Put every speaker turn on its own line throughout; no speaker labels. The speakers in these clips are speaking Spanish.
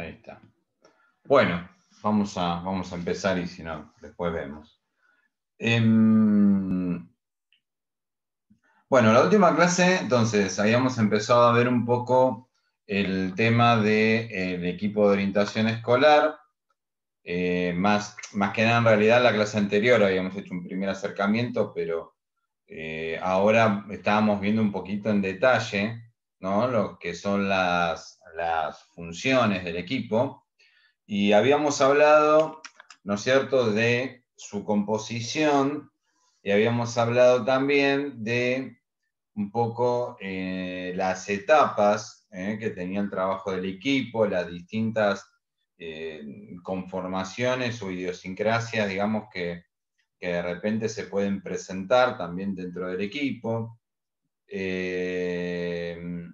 Ahí está. Bueno, vamos a empezar y si no, después vemos. Bueno, la última clase, entonces, habíamos empezado a ver un poco el tema del equipo de orientación escolar. Más que nada, en realidad, la clase anterior habíamos hecho un primer acercamiento, pero ahora estábamos viendo un poquito en detalle, ¿no?, lo que son las funciones del equipo. Y habíamos hablado, ¿no es cierto?, de su composición, y habíamos hablado también de un poco las etapas que tenía el trabajo del equipo, las distintas conformaciones o idiosincrasias, digamos, que de repente se pueden presentar también dentro del equipo. El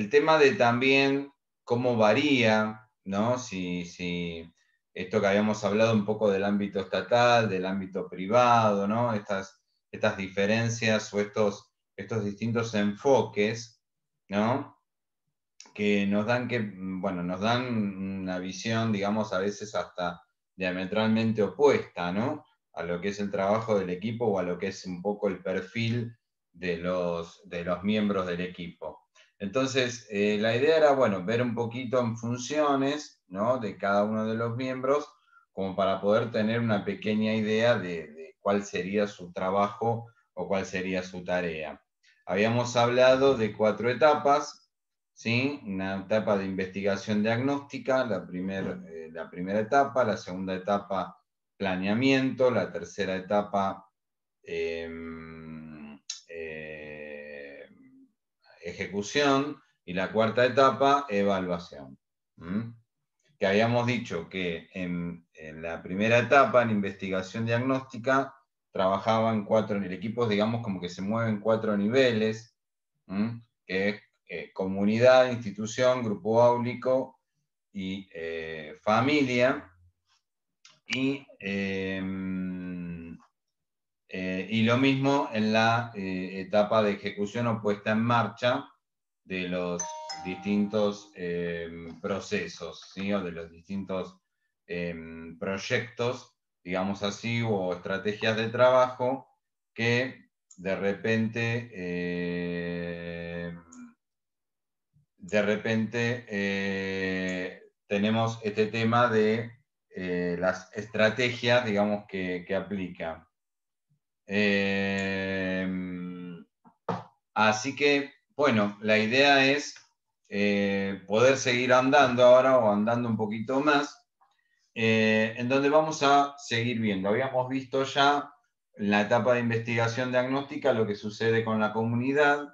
tema de también cómo varía, ¿no? Si esto que habíamos hablado un poco del ámbito estatal, del ámbito privado, ¿no? Estas diferencias o estos distintos enfoques, ¿no?, que nos dan una visión, digamos, a veces hasta diametralmente opuesta, ¿no?, a lo que es el trabajo del equipo o a lo que es un poco el perfil de los miembros del equipo. Entonces, la idea era, bueno, ver un poquito en funciones, ¿no?, de cada uno de los miembros, como para poder tener una pequeña idea de cuál sería su trabajo o cuál sería su tarea. Habíamos hablado de 4 etapas, ¿sí? Una etapa de investigación diagnóstica, la primera etapa, la segunda etapa, planeamiento, la tercera etapa, ejecución, y la cuarta etapa, evaluación. Que habíamos dicho que en la primera etapa, en investigación diagnóstica, trabajaban en el equipo, digamos, como que se mueven 4 niveles, que es comunidad, institución, grupo áulico y familia. Y lo mismo en la etapa de ejecución o puesta en marcha de los distintos procesos, ¿sí?, o de los distintos proyectos, digamos así, o estrategias de trabajo que de repente tenemos este tema de las estrategias, digamos, que aplica. Así que, bueno, la idea es poder seguir andando ahora o andando un poquito más, en donde vamos a seguir viendo. Habíamos visto ya en la etapa de investigación diagnóstica lo que sucede con la comunidad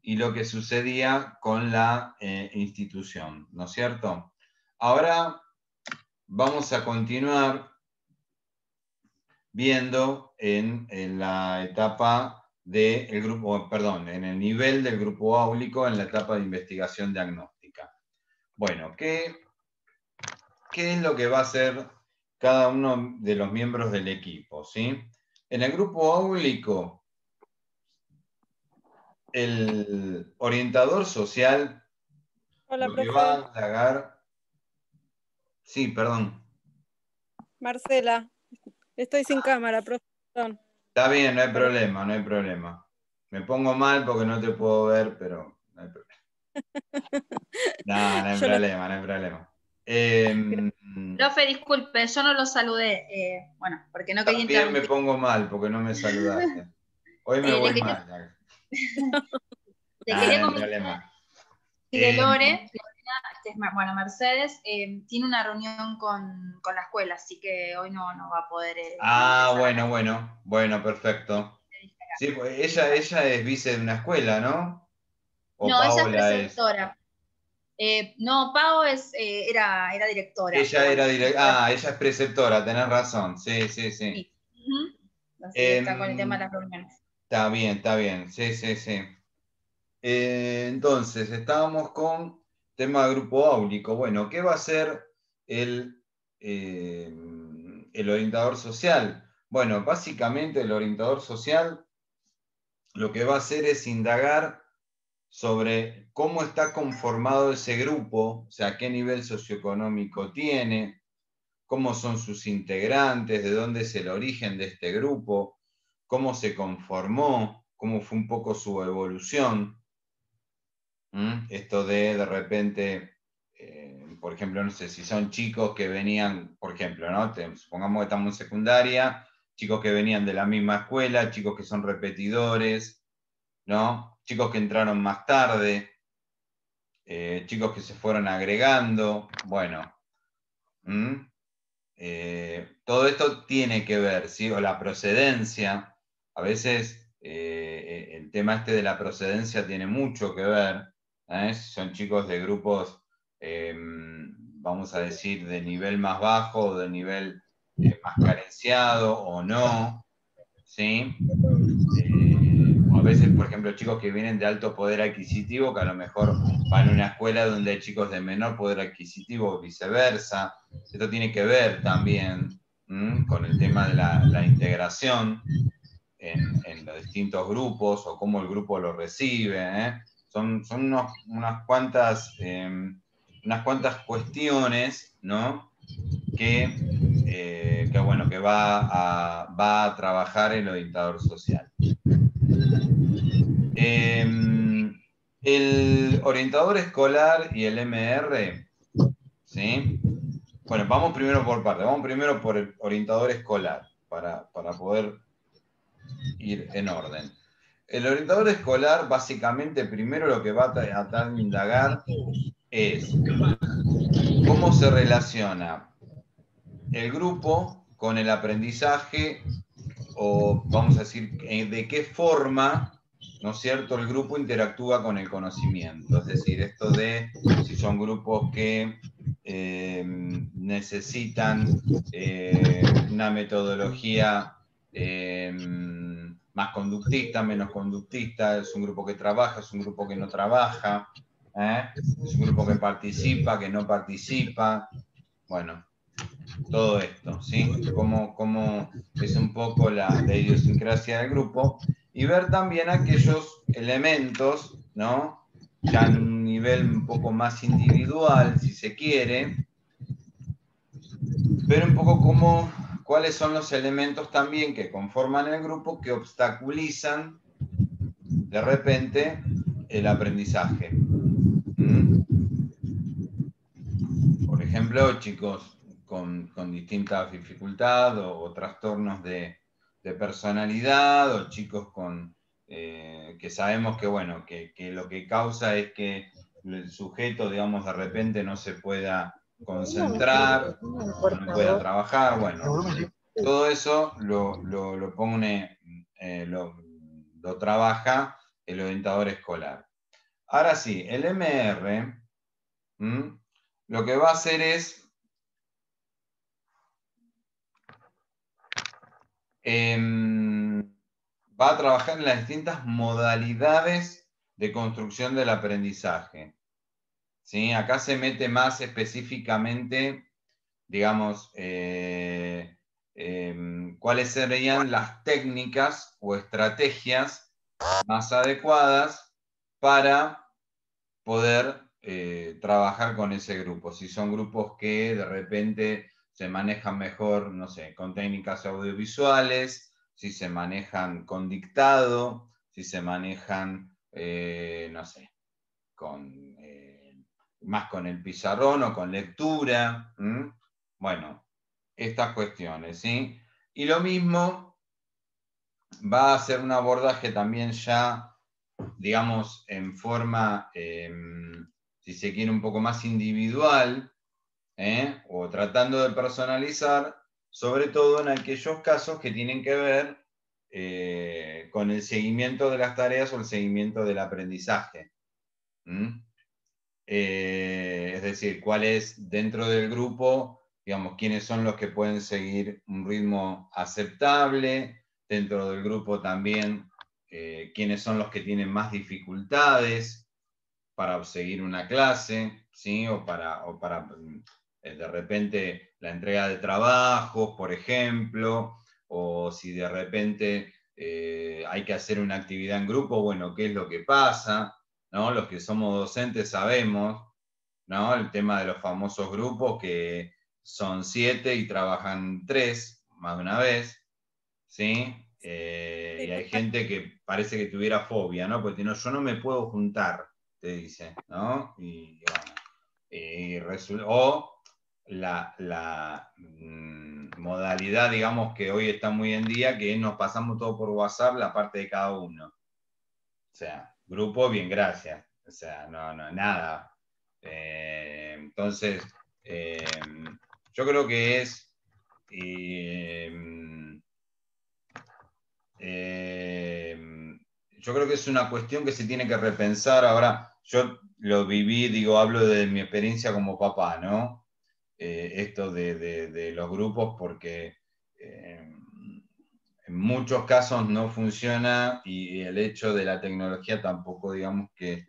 y lo que sucedía con la institución, ¿no es cierto? Ahora vamos a continuar viendo en la etapa del grupo, perdón, en el nivel del grupo áulico en la etapa de investigación diagnóstica. Bueno, ¿qué es lo que va a hacer cada uno de los miembros del equipo, ¿sí? En el grupo áulico, el orientador social,
Hola,
lo que va a
profe.
indagar... Sí, perdón.
Marcela, estoy sin cámara, profe. Perdón.
Está bien, no hay problema, no hay problema. Me pongo mal porque no te puedo ver, pero no hay problema. No, no hay
Yo les...
problema, no hay problema.
Profe, disculpe, yo no lo saludé, bueno, porque no quería
También me
interrumpir.
pongo mal porque no me saludaste. Hoy me voy mal.
Le
No,
quería
no hay
comentar
problema.
de Lore, que es, bueno, Mercedes, tiene una reunión con la escuela, así que hoy no va a poder
Bueno, perfecto. Sí, pues ella es vice de una escuela, ¿no? ¿O
No, ella es
Paola es?
preceptora. No, Pau era directora.
Ella era
directora.
ella es preceptora, tenés razón. Sí, sí, sí.
Sí. Así que está con el tema de las reuniones.
Está bien. Sí, sí, sí. Entonces, estábamos con tema de grupo áulico. Bueno, ¿qué va a hacer el orientador social? Bueno, básicamente el orientador social lo que va a hacer es indagar sobre cómo está conformado ese grupo, o sea, qué nivel socioeconómico tiene, cómo son sus integrantes, de dónde es el origen de este grupo, cómo se conformó, cómo fue un poco su evolución. Esto de repente, por ejemplo, no sé si son chicos que venían, por ejemplo, ¿no? Supongamos que estamos en secundaria, chicos que venían de la misma escuela, chicos que son repetidores, ¿no? Chicos que entraron más tarde, chicos que se fueron agregando, bueno. Todo esto tiene que ver, ¿sí? O la procedencia, a veces el tema este de la procedencia tiene mucho que ver, si son chicos de grupos, vamos a decir, de nivel más bajo o de nivel más carenciado o no, ¿sí? O a veces, por ejemplo, chicos que vienen de alto poder adquisitivo, que a lo mejor van a una escuela donde hay chicos de menor poder adquisitivo o viceversa. Esto tiene que ver también con el tema de la integración en los distintos grupos o cómo el grupo lo recibe. Son unas cuantas cuestiones, ¿no? Bueno, que va a trabajar el orientador social. El orientador escolar y el MR, ¿sí? Bueno, vamos primero por partes. Vamos primero por el orientador escolar, para poder ir en orden. El orientador escolar, básicamente, primero lo que va a tratar de indagar es cómo se relaciona el grupo con el aprendizaje, o vamos a decir, de qué forma, ¿no es cierto?, el grupo interactúa con el conocimiento. Es decir, esto de si son grupos que necesitan una metodología más conductista, menos conductista, es un grupo que trabaja, es un grupo que no trabaja, es un grupo que participa, que no participa, bueno, todo esto, ¿sí? Cómo es un poco la idiosincrasia del grupo, y ver también aquellos elementos, ¿no? Ya en un nivel un poco más individual, si se quiere, ver un poco cuáles son los elementos también que conforman el grupo que obstaculizan de repente el aprendizaje. Por ejemplo, chicos con distintas dificultades o trastornos de personalidad, o chicos que sabemos que, bueno, que lo que causa es que el sujeto, digamos, de repente no se pueda concentrar, no pueda trabajar, bueno, todo eso lo pone, lo trabaja el orientador escolar. Ahora sí, el MR lo que va a hacer es va a trabajar en las distintas modalidades de construcción del aprendizaje. ¿Sí? Acá se mete más específicamente, digamos, cuáles serían las técnicas o estrategias más adecuadas para poder trabajar con ese grupo. Si son grupos que de repente se manejan mejor, no sé, con técnicas audiovisuales, si se manejan con dictado, si se manejan, no sé, más con el pizarrón o con lectura. Bueno, estas cuestiones, ¿sí? Y lo mismo va a ser un abordaje también ya, digamos, en forma, si se quiere, un poco más individual, o tratando de personalizar, sobre todo en aquellos casos que tienen que ver con el seguimiento de las tareas o el seguimiento del aprendizaje. Es decir, cuál es dentro del grupo, digamos, quiénes son los que pueden seguir un ritmo aceptable, dentro del grupo también quiénes son los que tienen más dificultades para seguir una clase, ¿sí? o para de repente la entrega de trabajos, por ejemplo, o si de repente hay que hacer una actividad en grupo, bueno, ¿qué es lo que pasa? ¿no? Los que somos docentes sabemos, ¿no? El tema de los famosos grupos que son 7 y trabajan 3 más de una vez, ¿sí? Y hay gente que parece que tuviera fobia, ¿no? Porque no, yo no me puedo juntar, te dice, ¿no? Y bueno, o la modalidad, digamos, que hoy está muy en día, que nos pasamos todo por WhatsApp, la parte de cada uno. O sea, grupo, bien, gracias. O sea, no, nada. Entonces, yo creo que es... yo creo que es una cuestión que se tiene que repensar. Ahora, yo lo viví, digo, hablo de mi experiencia como papá, ¿no? Esto de los grupos, porque en muchos casos no funciona y el hecho de la tecnología tampoco, digamos, que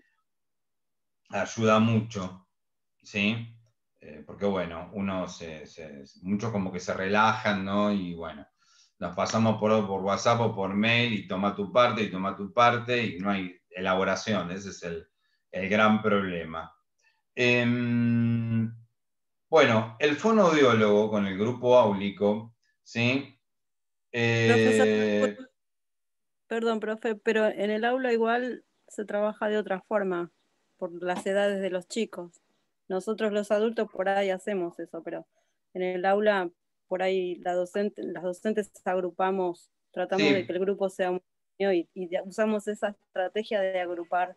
ayuda mucho, ¿sí? Porque bueno, muchos como que se relajan, ¿no? Y bueno, nos pasamos por WhatsApp o por mail y toma tu parte y no hay elaboración, ese es el gran problema. Bueno, el fonoaudiólogo con el grupo áulico, ¿sí?
Profesor, perdón, profe, pero en el aula igual se trabaja de otra forma, por las edades de los chicos. Nosotros los adultos por ahí hacemos eso, pero en el aula por ahí las docentes agrupamos, tratamos de
Sí,
que el grupo sea un y usamos esa estrategia de agrupar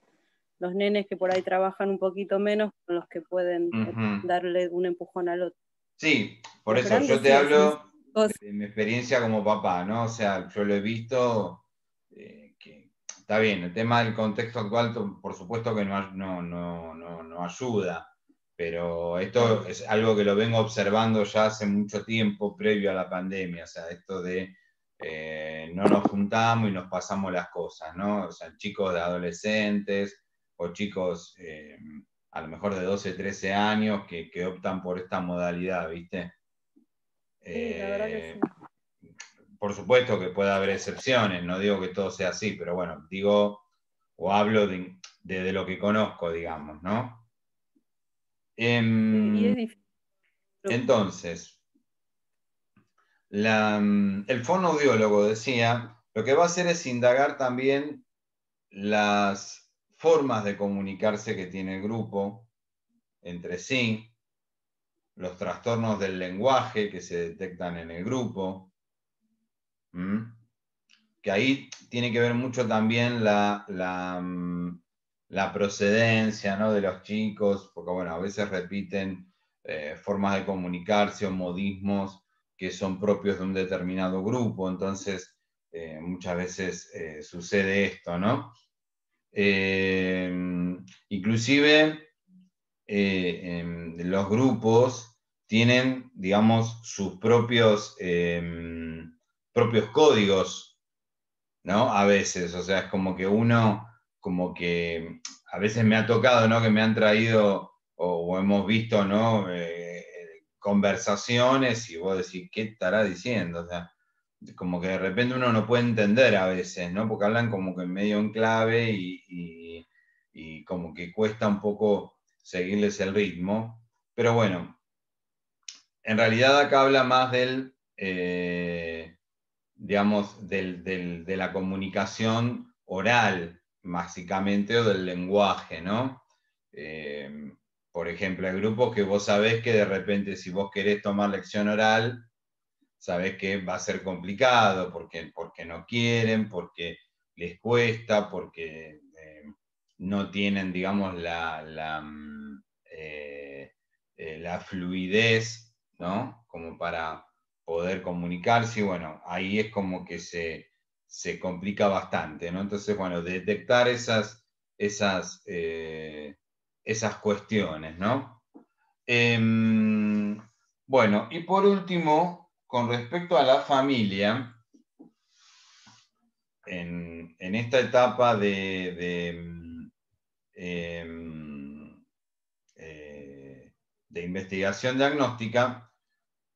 los nenes que por ahí trabajan un poquito menos con los que pueden
ujú.
darle un empujón al otro.
Sí, por
Los
eso yo
grandes
te
sí hacen
hablo
cosas.
de mi experiencia como papá, ¿no? O sea, yo lo he visto, que está bien, el tema del contexto actual, por supuesto que no ayuda, pero esto
Claro.
es algo que lo vengo observando ya hace mucho tiempo, previo a la pandemia, o sea, esto de no nos juntamos y nos pasamos las cosas, ¿no? O sea, chicos de adolescentes o chicos... a lo mejor de 12, 13 años que optan por esta modalidad, ¿viste?
Sí, la verdad que
Eh,
sí.
por supuesto que puede haber excepciones, no digo que todo sea así, pero bueno, digo o hablo de lo que conozco, digamos, ¿no?
Sí, y
Em,
es difícil.
entonces, el fonoaudiólogo decía, lo que va a hacer es indagar también las formas de comunicarse que tiene el grupo entre sí, los trastornos del lenguaje que se detectan en el grupo, que ahí tiene que ver mucho también la procedencia, ¿no? De los chicos, porque bueno, a veces repiten formas de comunicarse o modismos que son propios de un determinado grupo, entonces muchas veces sucede esto, ¿no? Eh, inclusive los grupos tienen, digamos, sus propios códigos, ¿no? A veces, o sea, es como que uno, como que a veces me ha tocado, ¿no? Que me han traído o hemos visto, ¿no? Conversaciones y vos decís, ¿qué estará diciendo? O sea, como que de repente uno no puede entender a veces, ¿no? Porque hablan como que medio en clave y como que cuesta un poco seguirles el ritmo. Pero bueno, en realidad acá habla más digamos, de la comunicación oral, básicamente, o del lenguaje, ¿no? Eh, por ejemplo, hay grupos que vos sabés que de repente si vos querés tomar lección oral, sabés que va a ser complicado porque no quieren, porque les cuesta, porque no tienen, digamos, la fluidez, ¿no? Como para poder comunicarse, y bueno, ahí es como que se complica bastante, ¿no? Entonces, bueno, detectar esas cuestiones, ¿no? Bueno, y por último, con respecto a la familia, en esta etapa de investigación diagnóstica,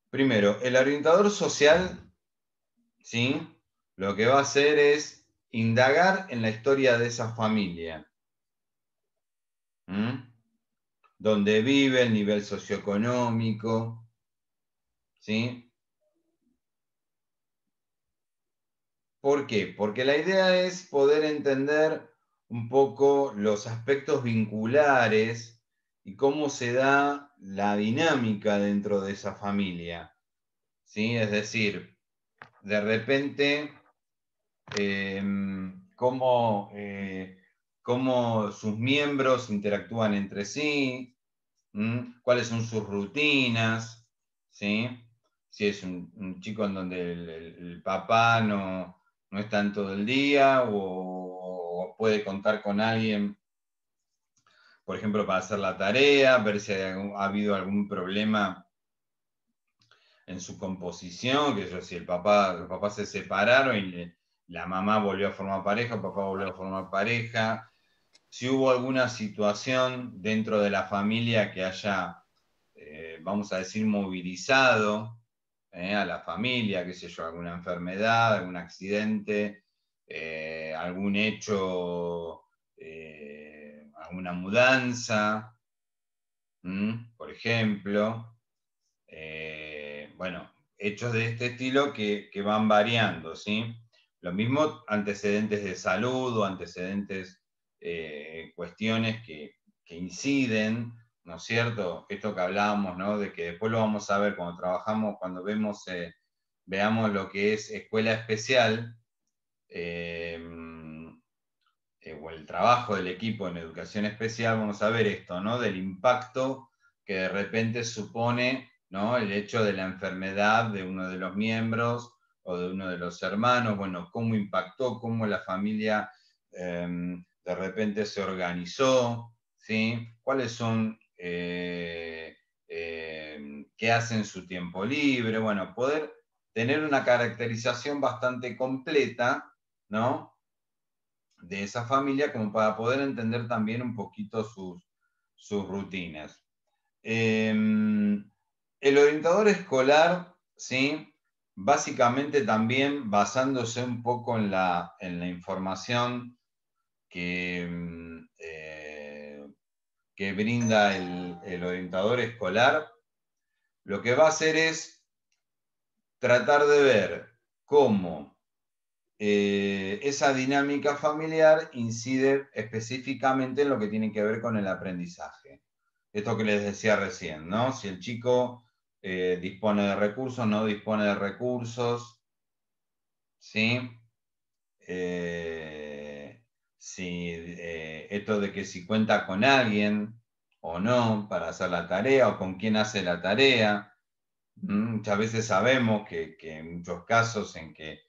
primero, el orientador social, ¿sí? Lo que va a hacer es indagar en la historia de esa familia, dónde vive, el nivel socioeconómico, ¿sí? ¿Por qué? Porque la idea es poder entender un poco los aspectos vinculares y cómo se da la dinámica dentro de esa familia, ¿sí? Es decir, de repente, cómo sus miembros interactúan entre sí, cuáles son sus rutinas, ¿sí? Si es un chico en donde el papá no está en todo el día o puede contar con alguien, por ejemplo, para hacer la tarea, ver si ha habido algún problema en su composición, que yo, si los papás se separaron y la mamá volvió a formar pareja, el papá volvió a formar pareja, si hubo alguna situación dentro de la familia que haya, vamos a decir, movilizado a la familia, qué sé yo, alguna enfermedad, algún accidente, algún hecho, alguna mudanza, por ejemplo. Bueno, hechos de este estilo que van variando, ¿sí? Lo mismo antecedentes de salud o antecedentes, cuestiones que inciden, ¿no es cierto? Esto que hablábamos, ¿no? De que después lo vamos a ver cuando trabajamos, cuando veamos lo que es escuela especial, o el trabajo del equipo en educación especial, vamos a ver esto, ¿no? Del impacto que de repente supone, ¿no? El hecho de la enfermedad de uno de los miembros o de uno de los hermanos, bueno, cómo impactó, cómo la familia de repente se organizó, ¿sí? ¿Cuáles son, qué hacen en su tiempo libre? Bueno, poder tener una caracterización bastante completa, ¿no? De esa familia, como para poder entender también un poquito sus rutinas. El orientador escolar, ¿sí? Básicamente también basándose un poco en la información que brinda el orientador escolar, lo que va a hacer es tratar de ver cómo esa dinámica familiar incide específicamente en lo que tiene que ver con el aprendizaje. Esto que les decía recién, ¿no? Si el chico dispone de recursos, no dispone de recursos, ¿sí? Esto de que si cuenta con alguien o no para hacer la tarea o con quién hace la tarea. Muchas veces sabemos que en muchos casos en que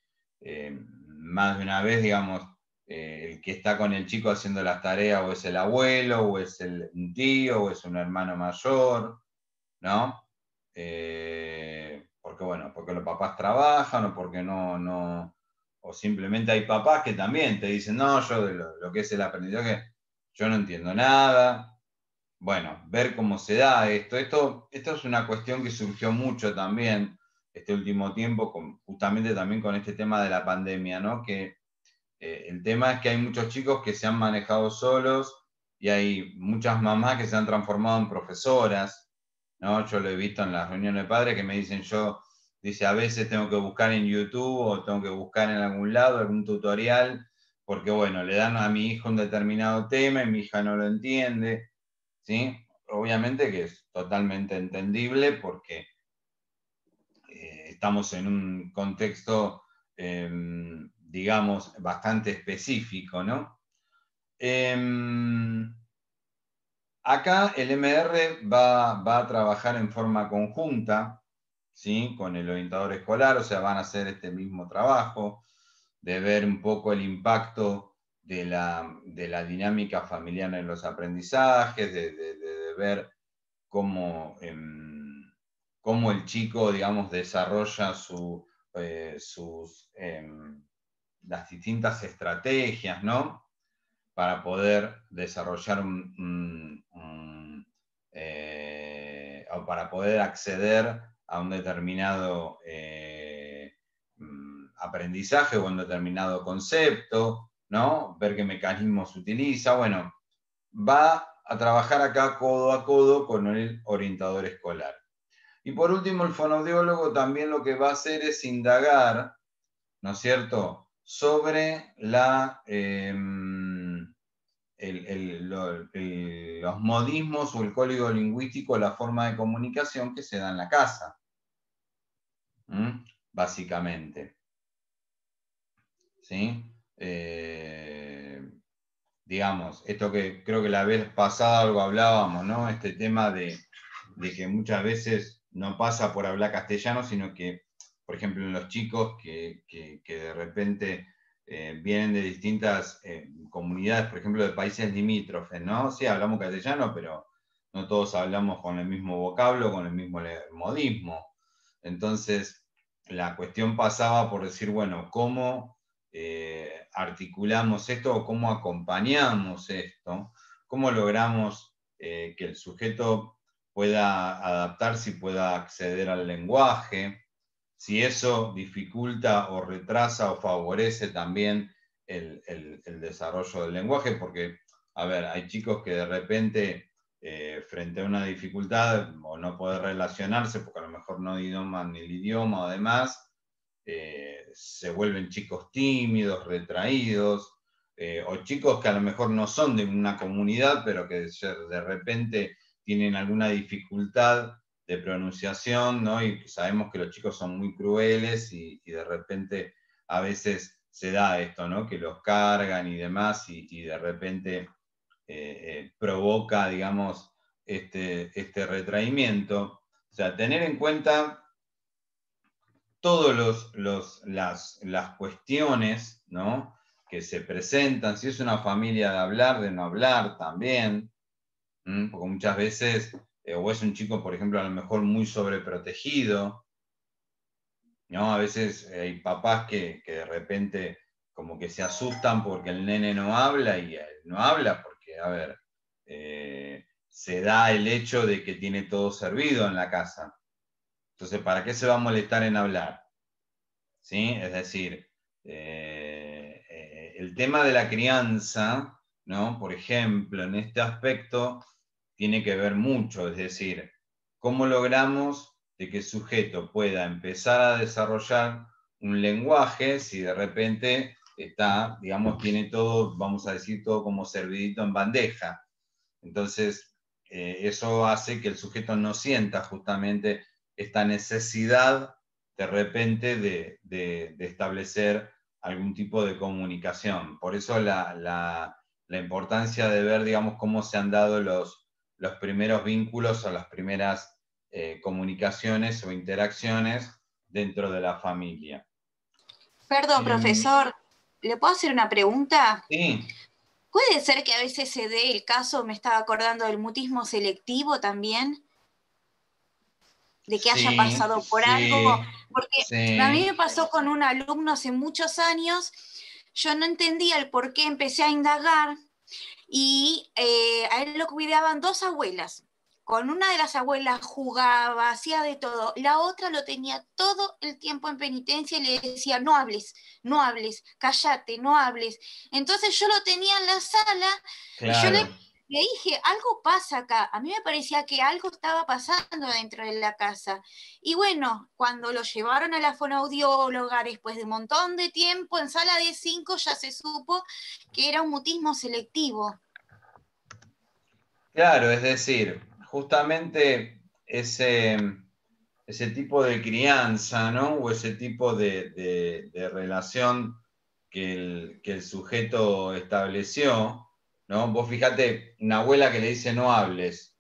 más de una vez, digamos, el que está con el chico haciendo las tareas o es el abuelo, o es un tío, o es un hermano mayor, ¿no? Porque bueno, porque los papás trabajan o porque no, o simplemente hay papás que también te dicen, no, yo de lo que es el aprendizaje, yo no entiendo nada. Bueno, ver cómo se da esto. Esto es una cuestión que surgió mucho también este último tiempo, justamente también con este tema de la pandemia, ¿no? Que el tema es que hay muchos chicos que se han manejado solos y hay muchas mamás que se han transformado en profesoras, ¿no? Yo lo he visto en las reuniones de padres que me dicen, dice, a veces tengo que buscar en YouTube o tengo que buscar en algún lado algún tutorial, porque bueno, le dan a mi hijo un determinado tema y mi hija no lo entiende, ¿sí? Obviamente que es totalmente entendible porque estamos en un contexto, digamos, bastante específico, ¿no? Acá el MR va a trabajar en forma conjunta, ¿sí? Con el orientador escolar, o sea, van a hacer este mismo trabajo de ver un poco el impacto de la dinámica familiar en los aprendizajes, de ver cómo el chico, digamos, desarrolla las distintas estrategias, ¿no? Para poder desarrollar o para poder acceder a un determinado aprendizaje o un determinado concepto, ¿no? Ver qué mecanismos utiliza. Bueno, va a trabajar acá codo a codo con el orientador escolar. Y por último, el fonoaudiólogo también lo que va a hacer es indagar, ¿no es cierto?, sobre los modismos o el código lingüístico, la forma de comunicación que se da en la casa, básicamente. ¿Sí? Digamos, esto que creo que la vez pasada algo hablábamos, ¿no? Este tema de que muchas veces no pasa por hablar castellano, sino que, por ejemplo, en los chicos que de repente vienen de distintas comunidades, por ejemplo, de países limítrofes, ¿no? Sí, hablamos castellano, pero no todos hablamos con el mismo vocablo, con el mismo modismo. Entonces, la cuestión pasaba por decir, bueno, ¿cómo articulamos esto o cómo acompañamos esto? ¿Cómo logramos que el sujeto pueda adaptarse y pueda acceder al lenguaje? Si eso dificulta o retrasa o favorece también el desarrollo del lenguaje, porque, a ver, hay chicos que de repente, frente a una dificultad o no poder relacionarse, porque a lo mejor no doman el idioma o demás, se vuelven chicos tímidos, retraídos, o chicos que a lo mejor no son de una comunidad, pero que de repente tienen alguna dificultad de pronunciación, ¿no? Y sabemos que los chicos son muy crueles y de repente a veces se da esto, ¿no? Que los cargan y demás y de repente provoca, digamos, este retraimiento. O sea, tener en cuenta todas las cuestiones, ¿no?, que se presentan, si es una familia de hablar, de no hablar también, porque muchas veces, o es un chico, por ejemplo, a lo mejor muy sobreprotegido, ¿no? A veces hay papás que de repente como que se asustan porque el nene no habla y él no habla porque, a ver, se da el hecho de que tiene todo servido en la casa. Entonces, ¿para qué se va a molestar en hablar? ¿Sí? Es decir, el tema de la crianza, ¿no?, por ejemplo, en este aspecto, tiene que ver mucho, es decir, cómo logramos de que el sujeto pueda empezar a desarrollar un lenguaje si de repente está, digamos, tiene todo, vamos a decir, todo como servidito en bandeja. Entonces, eso hace que el sujeto no sienta justamente esta necesidad de repente de establecer algún tipo de comunicación. Por eso la importancia de ver, digamos, cómo se han dado los primeros vínculos o las primeras comunicaciones o interacciones dentro de la familia.
Perdón, profesor, ¿le puedo hacer una pregunta?
Sí.
¿Puede ser que a veces se dé el caso, me estaba acordando del mutismo selectivo también? De que haya pasado por algo, porque a mí me pasó con un alumno hace muchos años, yo no entendía el por qué, empecé a indagar y a él lo cuidaban dos abuelas. Con una de las abuelas jugaba, hacía de todo, la otra lo tenía todo el tiempo en penitencia y le decía, no hables, cállate, no hables. Entonces yo lo tenía en la sala,
claro,
y yo le dije, algo pasa acá. A mí me parecía que algo estaba pasando dentro de la casa. Y bueno, cuando lo llevaron a la fonoaudióloga, después de un montón de tiempo, en sala de 5 ya se supo que era un mutismo selectivo.
Claro, es decir, justamente ese tipo de crianza, ¿no?, o ese tipo de relación que el sujeto estableció, ¿no? Vos fíjate, una abuela que le dice no hables.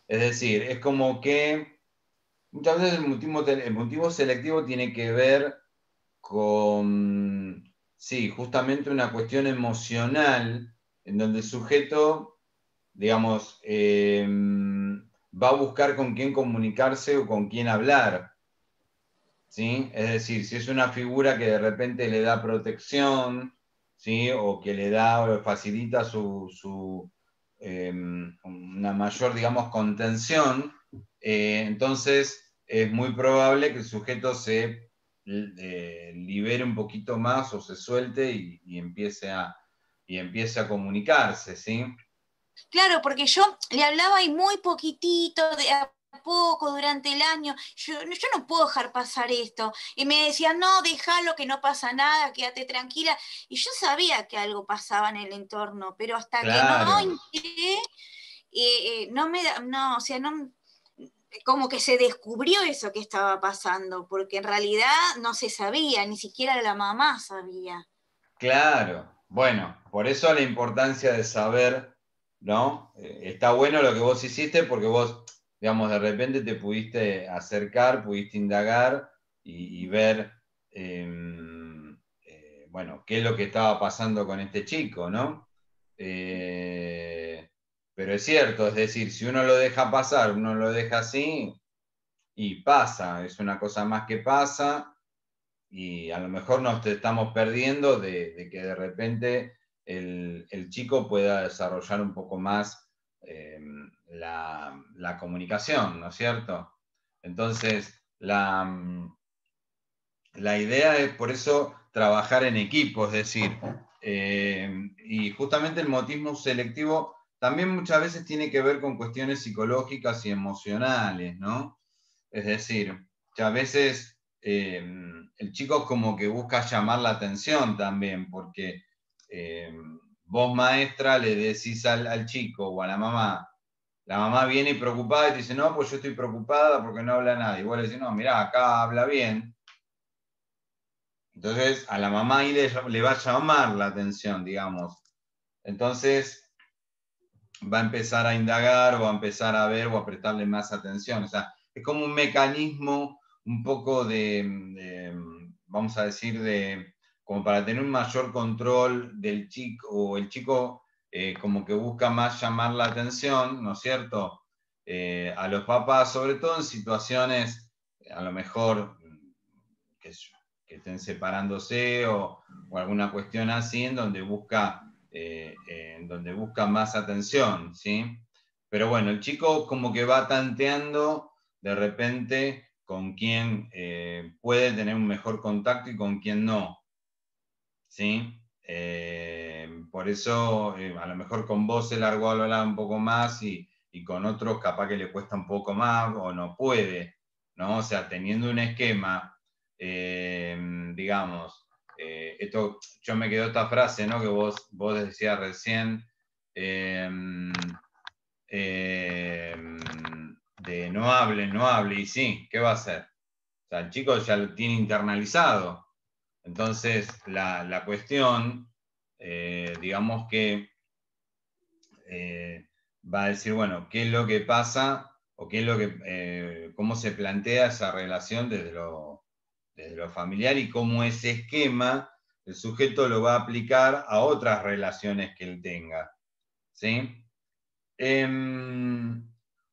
Es decir, es como que muchas veces el motivo selectivo tiene que ver con, sí, justamente una cuestión emocional en donde el sujeto, digamos, va a buscar con quién comunicarse o con quién hablar, ¿sí? Es decir, si es una figura que de repente le da protección, ¿sí?, o que le da o facilita una mayor, digamos, contención, entonces es muy probable que el sujeto se libere un poquito más o se suelte y empiece a comunicarse, ¿sí?
Claro, porque yo le hablaba y muy poquitito, de a poco durante el año, yo no puedo dejar pasar esto. Y me decían, no, déjalo, que no pasa nada, quédate tranquila. Y yo sabía que algo pasaba en el entorno, pero hasta que no
Claro.
entré, o sea, no, como que se descubrió eso que estaba pasando, porque en realidad no se sabía, ni siquiera la mamá sabía.
Claro. Bueno, por eso la importancia de saber, ¿no? Está bueno lo que vos hiciste porque vos, digamos, de repente te pudiste acercar, pudiste indagar y ver, bueno, qué es lo que estaba pasando con este chico, ¿no? Pero es cierto, es decir, si uno lo deja pasar, uno lo deja así y pasa, es una cosa más que pasa y a lo mejor nos estamos perdiendo de que de repente el chico pueda desarrollar un poco más la comunicación, ¿no es cierto? Entonces, la idea es por eso trabajar en equipo, es decir, y justamente el mutismo selectivo también muchas veces tiene que ver con cuestiones psicológicas y emocionales, ¿no? Es decir, que a veces el chico como que busca llamar la atención también, porque vos maestra le decís al chico o a la mamá viene preocupada y te dice, no, pues yo estoy preocupada porque no habla nadie. Y vos le decís, no, mirá, acá habla bien. Entonces a la mamá ahí le va a llamar la atención, digamos. Entonces va a empezar a indagar o a empezar a ver o a prestarle más atención. O sea, es como un mecanismo un poco vamos a decir, como para tener un mayor control del chico, o el chico como que busca más llamar la atención, ¿no es cierto? A los papás, sobre todo en situaciones, a lo mejor, qué sé yo, que estén separándose o alguna cuestión así, en donde busca más atención, ¿sí? Pero bueno, el chico como que va tanteando de repente con quién puede tener un mejor contacto y con quién no, ¿sí? Por eso a lo mejor con vos se largó a hablar un poco más y con otros capaz que le cuesta un poco más o no puede, ¿no? O sea, teniendo un esquema, digamos, yo me quedó esta frase, ¿no? Que vos decías recién, eh, eh, de no hable, y sí, ¿qué va a hacer? O sea, el chico ya lo tiene internalizado. Entonces, la cuestión, digamos que va a decir, bueno, ¿qué es lo que pasa o qué es lo que, cómo se plantea esa relación desde lo familiar y cómo ese esquema el sujeto lo va a aplicar a otras relaciones que él tenga? ¿Sí?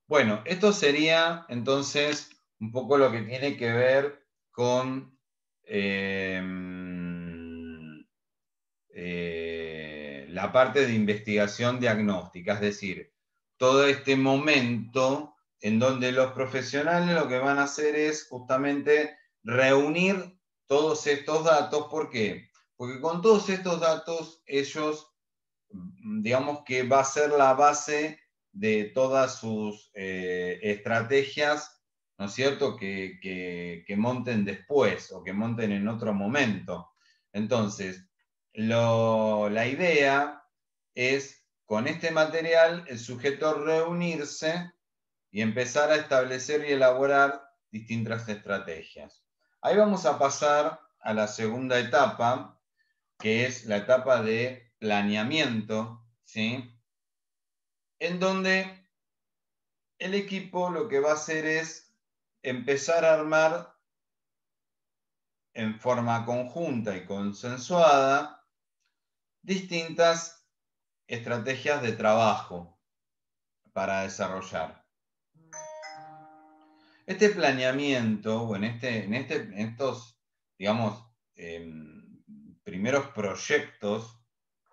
Bueno, esto sería entonces un poco lo que tiene que ver con la parte de investigación diagnóstica, es decir, todo este momento en donde los profesionales lo que van a hacer es justamente reunir todos estos datos. ¿Por qué? Porque con todos estos datos ellos, digamos que va a ser la base de todas sus estrategias, ¿no es cierto?, que monten después o que monten en otro momento. Entonces, la idea es, con este material, el sujeto reunirse y empezar a establecer y elaborar distintas estrategias. Ahí vamos a pasar a la segunda etapa, que es la etapa de planeamiento, ¿sí? En donde el equipo lo que va a hacer es empezar a armar en forma conjunta y consensuada distintas estrategias de trabajo para desarrollar. Este planeamiento, o en estos, digamos, primeros proyectos,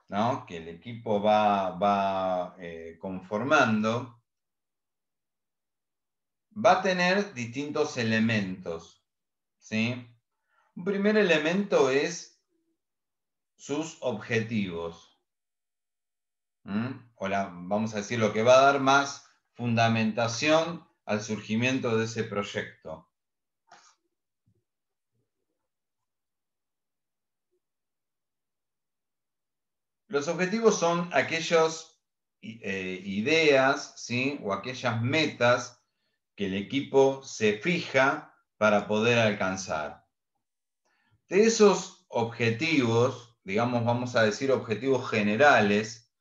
¿no?, que el equipo va conformando, va a tener distintos elementos, ¿sí? Un primer elemento es sus objetivos. vamos a decir, lo que va a dar más fundamentación al surgimiento de ese proyecto. Los objetivos son aquellas ideas, ¿sí? O aquellas metas que el equipo se fija para poder alcanzar. De esos objetivos, digamos, vamos a decir objetivos generales,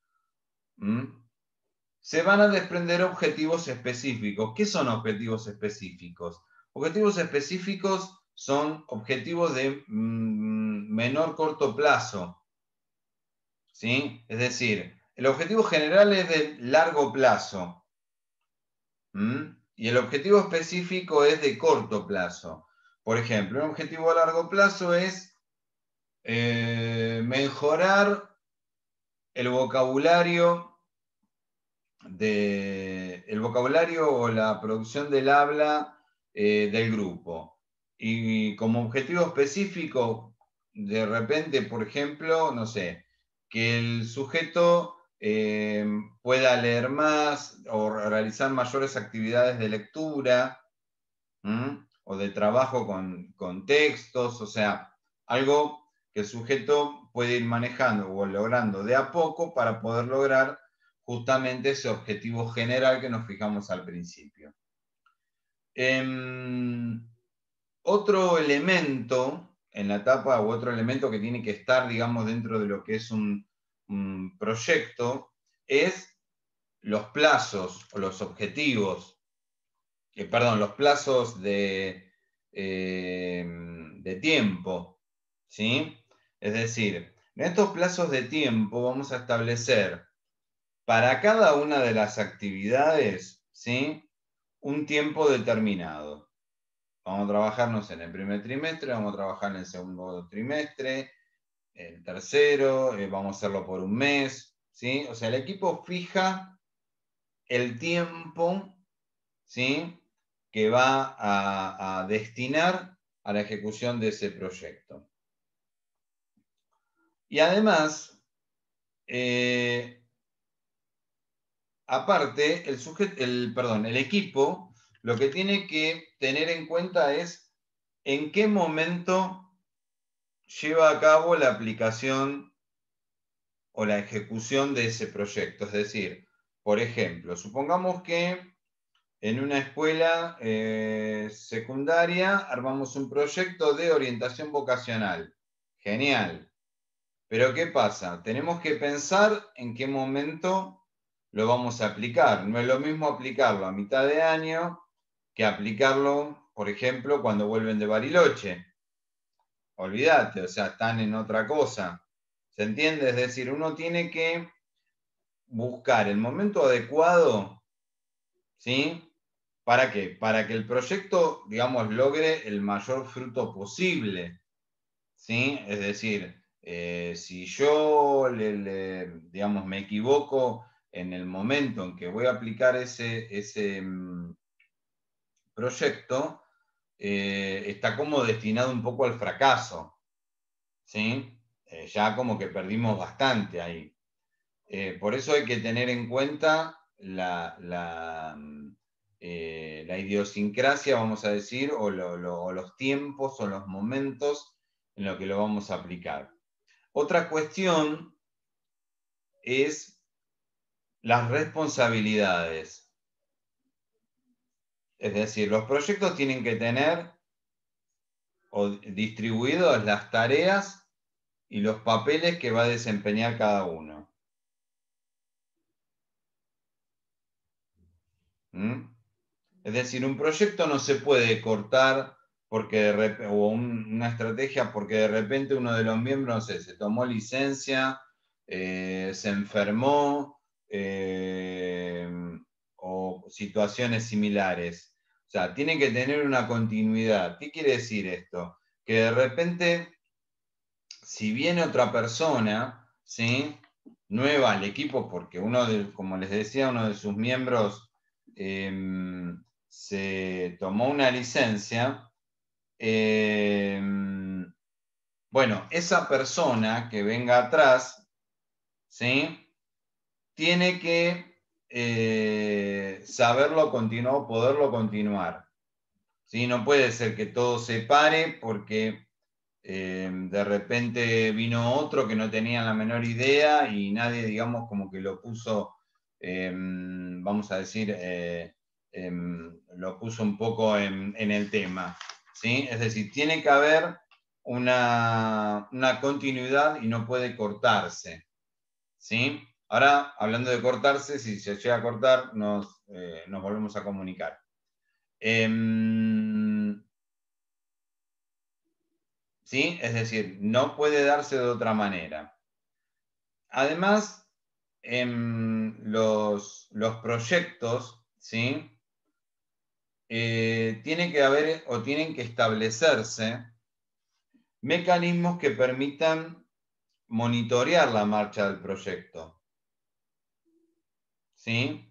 se van a desprender objetivos específicos. ¿Qué son objetivos específicos? Objetivos específicos son objetivos de menor corto plazo. ¿Sí? Es decir, el objetivo general es de largo plazo. Y el objetivo específico es de corto plazo. Por ejemplo, un objetivo a largo plazo es mejorar el vocabulario o la producción del habla del grupo. Y como objetivo específico, de repente, por ejemplo, no sé, que el sujeto pueda leer más o realizar mayores actividades de lectura o de trabajo con textos, o sea, algo que el sujeto puede ir manejando o logrando de a poco para poder lograr justamente ese objetivo general que nos fijamos al principio. Otro elemento en la etapa, o otro elemento que tiene que estar, digamos, dentro de lo que es un proyecto, es los plazos o los objetivos, los plazos de tiempo, ¿sí? Es decir, en estos plazos de tiempo vamos a establecer para cada una de las actividades, ¿sí? Un tiempo determinado. Vamos a trabajarnos en el primer trimestre, vamos a trabajar en el segundo trimestre, el tercero, vamos a hacerlo por un mes, ¿sí? O sea, el equipo fija el tiempo, ¿sí? Que va a destinar a la ejecución de ese proyecto. Y además, aparte, el equipo lo que tiene que tener en cuenta es en qué momento lleva a cabo la aplicación o la ejecución de ese proyecto. Es decir, por ejemplo, supongamos que en una escuela secundaria armamos un proyecto de orientación vocacional. Genial. Pero ¿qué pasa? Tenemos que pensar en qué momento lo vamos a aplicar. No es lo mismo aplicarlo a mitad de año que aplicarlo, por ejemplo, cuando vuelven de Bariloche. Olvídate, o sea, están en otra cosa. ¿Se entiende? Es decir, uno tiene que buscar el momento adecuado, ¿sí? ¿Para qué? Para que el proyecto, digamos, logre el mayor fruto posible, ¿sí? Es decir, si yo, digamos, me equivoco en el momento en que voy a aplicar ese proyecto, está como destinado un poco al fracaso, ¿sí? Ya como que perdimos bastante ahí. Por eso hay que tener en cuenta la idiosincrasia, vamos a decir, o los tiempos o los momentos en los que lo vamos a aplicar. Otra cuestión es las responsabilidades. Es decir, los proyectos tienen que tener distribuidas las tareas y los papeles que va a desempeñar cada uno. Es decir, un proyecto no se puede cortar o una estrategia porque de repente uno de los miembros, no sé, se tomó licencia, se enfermó o situaciones similares. O sea, tiene que tener una continuidad. ¿Qué quiere decir esto? Que de repente, si viene otra persona, ¿sí? Nueva al equipo, porque como les decía, uno de sus miembros se tomó una licencia, bueno, esa persona que venga atrás, ¿sí? tiene que saberlo continuar, poderlo continuar. ¿Sí? No puede ser que todo se pare porque de repente vino otro que no tenía la menor idea y nadie, digamos, como que lo puso, vamos a decir, lo puso un poco en el tema. ¿Sí? Es decir, tiene que haber una continuidad y no puede cortarse. ¿Sí? Ahora, hablando de cortarse, si se llega a cortar, nos volvemos a comunicar. ¿Sí? Es decir, no puede darse de otra manera. Además, los proyectos, ¿sí? Tiene que haber o tienen que establecerse mecanismos que permitan monitorear la marcha del proyecto. ¿Sí?